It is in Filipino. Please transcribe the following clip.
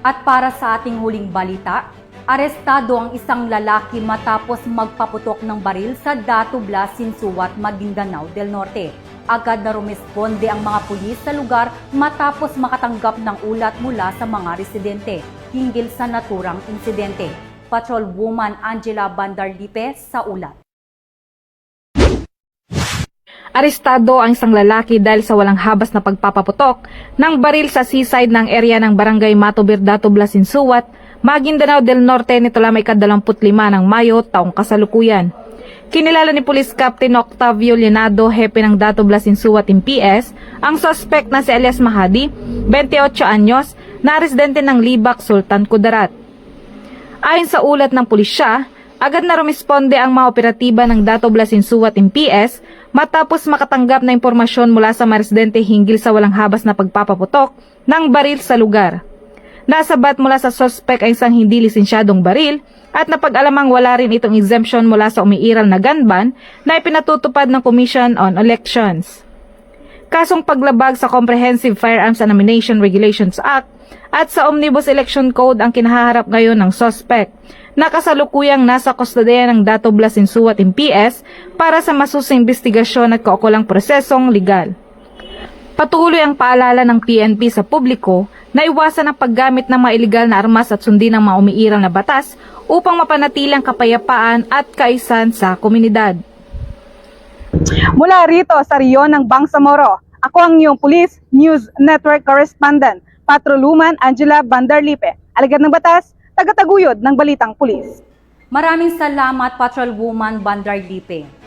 At para sa ating huling balita, arestado ang isang lalaki matapos magpaputok ng baril sa Dato Blas, Sinsuat, Maguindanao del Norte. Agad na rumisponde ang mga pulis sa lugar matapos makatanggap ng ulat mula sa mga residente hinggil sa naturang insidente. Patrolwoman Angela Bandarlipe sa ulat. Arestado ang isang lalaki dahil sa walang habas na pagpapaputok ng baril sa seaside ng area ng Barangay Matubir, Dato Blas, Sinsuat, Maguindanao del Norte nito lamang 25 ng Mayo taong kasalukuyan. Kinilala ni Police Captain Octavio Llenado, hepe ng Dato Blas, Sinsuat MPS, ang suspect na si Elias Mahadi, 28 anyos, na residente ng Libak, Sultan Kudarat. Ayon sa ulat ng pulisya, agad na rumisponde ang mga operatiba ng Dato Blas, Sinsuat MPS matapos makatanggap na impormasyon mula sa mga residente hinggil sa walang habas na pagpapaputok ng baril sa lugar. Nasabat mula sa suspect ay isang hindi lisensyadong baril at napag-alamang wala rin itong exemption mula sa umiiral na gun ban na ipinatutupad ng Commission on Elections. Kasong paglabag sa Comprehensive Firearms and Ammunition Regulations Act at sa Omnibus Election Code ang kinahaharap ngayon ng suspect na kasalukuyang nasa kustodiya ng Dato Blas, Sinsuat MPS para sa masusing investigasyon at kaukulang prosesong legal. Patuloy ang paalala ng PNP sa publiko na iwasan ang paggamit ng mga iligal na armas at sundin ng mga umiiral na batas upang mapanatili ang kapayapaan at kaisan sa komunidad. Mula rito sa Rion ng Bangsamoro, ako ang iyong Police News Network Correspondent, Patrolwoman Angela Bandarlipe, alagad ng batas, tagataguyod ng balitang pulis. Maraming salamat, Patrolwoman Bandarlipe.